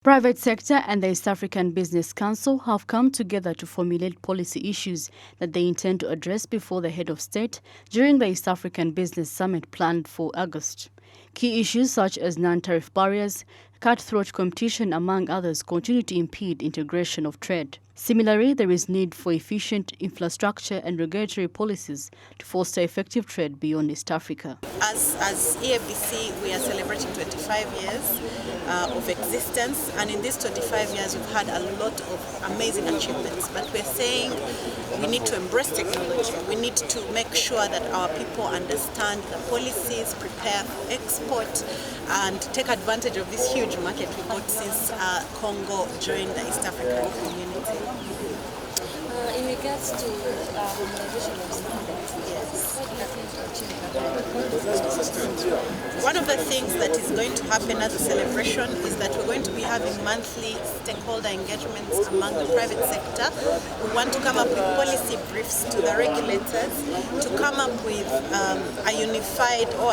Private sector and the East African Business Council have come together to formulate policy issues that they intend to address before the head of state during the East African Business Summit planned for August. Key issues such as non-tariff barriers, cutthroat competition, among others, continue to impede integration of trade. Similarly, there is need for efficient infrastructure and regulatory policies to foster effective trade beyond East Africa. As EABC, we are celebrating 25 years of existence, and in these 25 years we've had a lot of amazing achievements, but we're saying we need to embrace technology. We need to make sure that our people understand the policies, prepare for export, and take advantage of this huge market we got since Congo joined the East African community. In regards to harmonization of standards, what do you think to achieve that? One of the things that is going to happen as a celebration is that we're going to be having monthly stakeholder engagements among the private sector. We want to come up with policy briefs to the regulators to come up with a unified or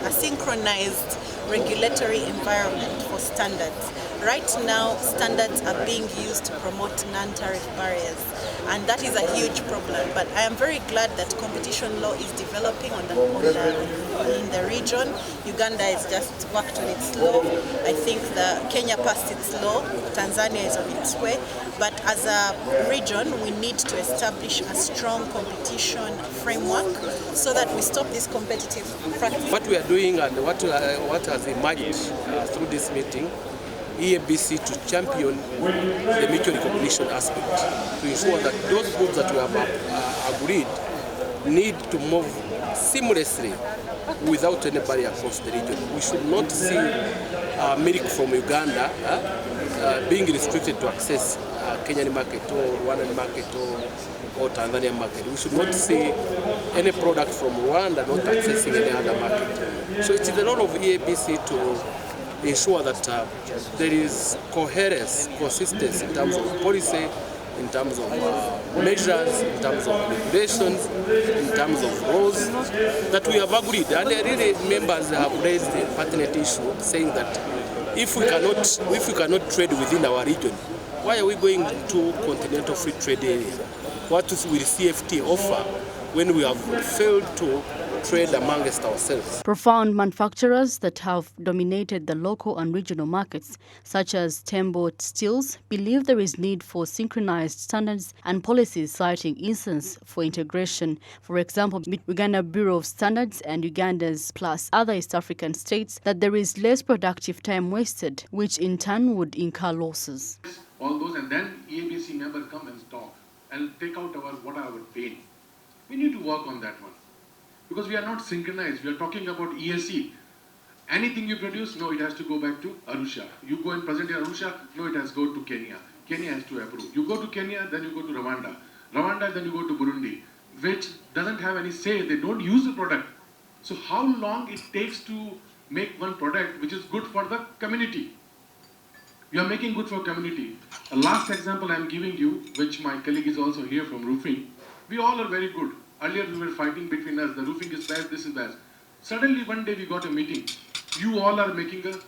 a synchronized regulatory environment for standards. Right now, standards are being used to promote non-tariff barriers, and that is a huge problem. But I am very glad that competition law is developing in the region. Uganda has just worked on its law. I think Kenya passed its law. Tanzania is on its way. But as a region, we need to establish a strong competition framework so that we stop this competitive practice. What we are doing and what has emerged through this meeting, EABC to champion the mutual recognition aspect, to ensure that those goods that we have agreed need to move seamlessly without any barrier across the region. We should not see milk from Uganda being restricted to access Kenyan market or Rwandan market or Tanzanian market. We should not see any product from Rwanda not accessing any other market. So it is the role of EABC to ensure that there is coherence, consistency in terms of policy, in terms of measures, in terms of regulations, in terms of laws that we have agreed. And really members have raised a pertinent issue saying that if we cannot trade within our region, why are we going to continental free trade area? What will CFT offer when we have failed to trade amongst ourselves? Profound manufacturers that have dominated the local and regional markets, such as Tembo Steels, believe there is need for synchronized standards and policies, citing instances for integration, for example, between Uganda Bureau of Standards and Uganda's plus other East African states, that there is less productive time wasted, which in turn would incur losses. All those, and then EABC member come and talk and take out what are our pain. We need to work on that one. Because we are not synchronized. We are talking about ESC. Anything you produce, no, it has to go back to Arusha. You go and present in Arusha, no, it has to go to Kenya. Kenya has to approve. You go to Kenya, then you go to Rwanda. Rwanda, then you go to Burundi, which doesn't have any say. They don't use the product. So how long it takes to make one product which is good for the community? We are making good for community. A last example I am giving you, which my colleague is also here from roofing. We all are very good. Earlier we were fighting between us, the roofing is bad, this is bad. Suddenly one day we got a meeting. You all are making a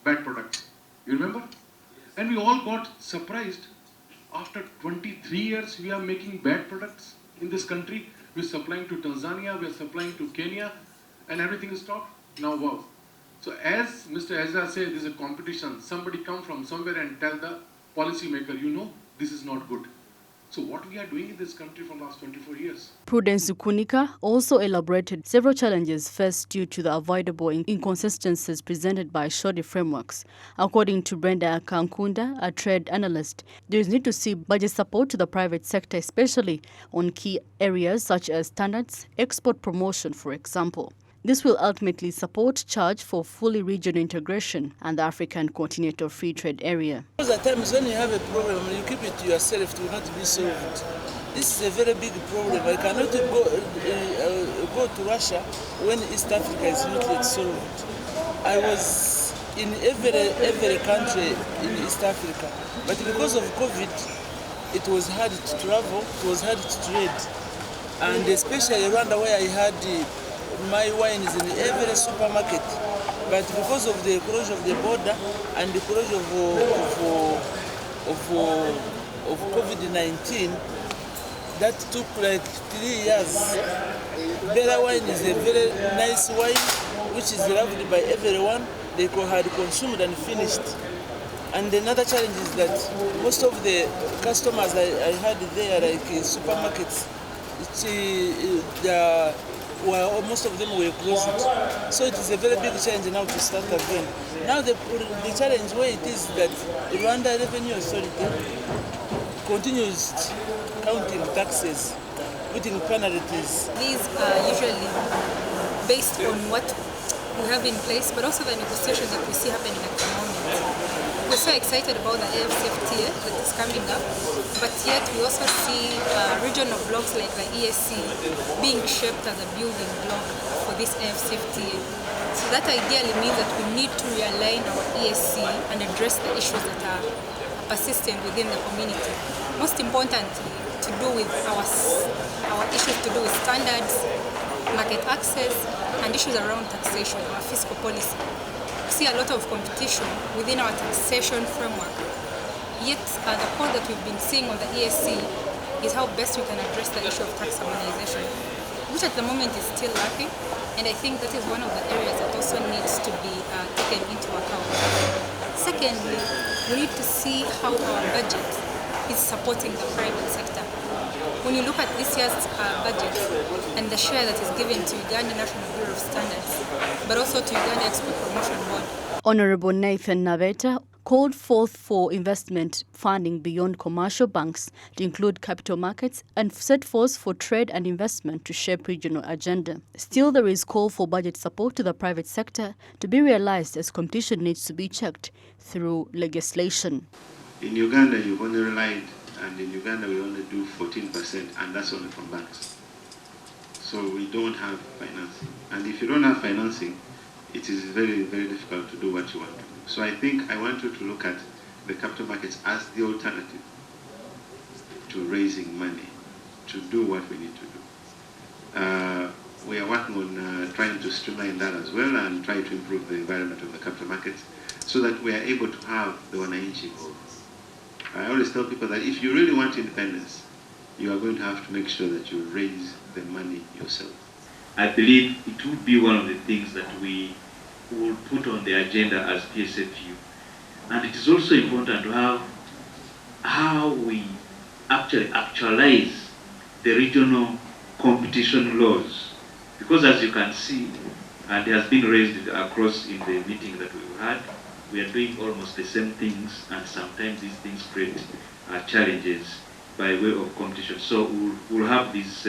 bad product. You remember? Yes. And we all got surprised. After 23 years we are making bad products in this country. We are supplying to Tanzania, we are supplying to Kenya, and everything is stopped. Now wow. So as Mr. Ezra said, there is a competition. Somebody come from somewhere and tell the policy maker, you know, this is not good. So what we are doing in this country for the last 24 years. Prudence Zukunika also elaborated several challenges faced due to the avoidable inconsistencies presented by shoddy frameworks. According to Brenda Kankunda, a trade analyst, there is need to see budget support to the private sector, especially on key areas such as standards, export promotion, for example. This will ultimately support charge for fully regional integration and the African Continental Free Trade Area. There are times when you have a problem, you keep it to yourself, it will not be solved. This is a very big problem. I cannot go to Russia when East Africa is not yet solved. I was in every country in East Africa, but because of COVID, it was hard to travel, it was hard to trade. And especially Rwanda, where I had my wine is in every supermarket. But because of the closure of the border and the closure of COVID-19, that took like 3 years. Bella wine is a very nice wine, which is loved by everyone. They had consumed and finished. And another challenge is that most of the customers I had there, like supermarkets, most of them were closed. So it is a very big challenge now to start again. Now the challenge where it is that Rwanda Revenue Authority continues counting taxes, putting penalties. These are usually based on what we have in place, but also the negotiations that we see happening at the moment. We're so excited about the AFCFTA that is coming up, but yet we also see regional blocks like the EAC being shaped as a building block for this AFCFTA. So that ideally means that we need to realign our EAC and address the issues that are persistent within the community. Most importantly, to do with our issues to do with standards, market access, and issues around taxation, our fiscal policy. We see a lot of competition within our taxation framework. Yet, the point that we've been seeing on the ESC is how best we can address the issue of tax harmonization, which at the moment is still lacking, and I think that is one of the areas that also needs to be taken into account. Secondly, we need to see how our budget is supporting the private sector. When you look at this year's budget and the share that is given to Uganda National Bureau of Standards, but also to Uganda Export Promotion Board. Honorable Nathan Naveta called forth for investment funding beyond commercial banks to include capital markets and set forth for trade and investment to shape regional agenda. Still, there is call for budget support to the private sector to be realized as competition needs to be checked through legislation. In Uganda, you've only relied, and in Uganda we only do 14%, and that's only from banks. So we don't have financing. And if you don't have financing, it is very, very difficult to do what you want to do. So I think I want you to look at the capital markets as the alternative to raising money, to do what we need to do. We are working on trying to streamline that as well and try to improve the environment of the capital markets so that we are able to have the wananchi involved. I always tell people that if you really want independence, you are going to have to make sure that you raise the money yourself. I believe it would be one of the things that we will put on the agenda as PSFU. And it is also important to have how we actually actualize the regional competition laws. Because as you can see, and it has been raised across in the meeting that we've had, we are doing almost the same things, and sometimes these things create challenges by way of competition. So we'll have this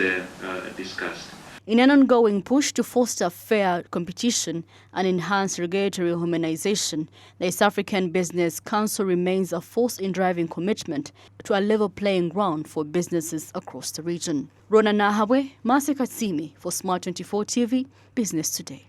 discussed. In an ongoing push to foster fair competition and enhance regulatory harmonization, the East African Business Council remains a force in driving commitment to a level playing ground for businesses across the region. Rona Nahabwe, Masi Katsimi for SMART24 TV, Business Today.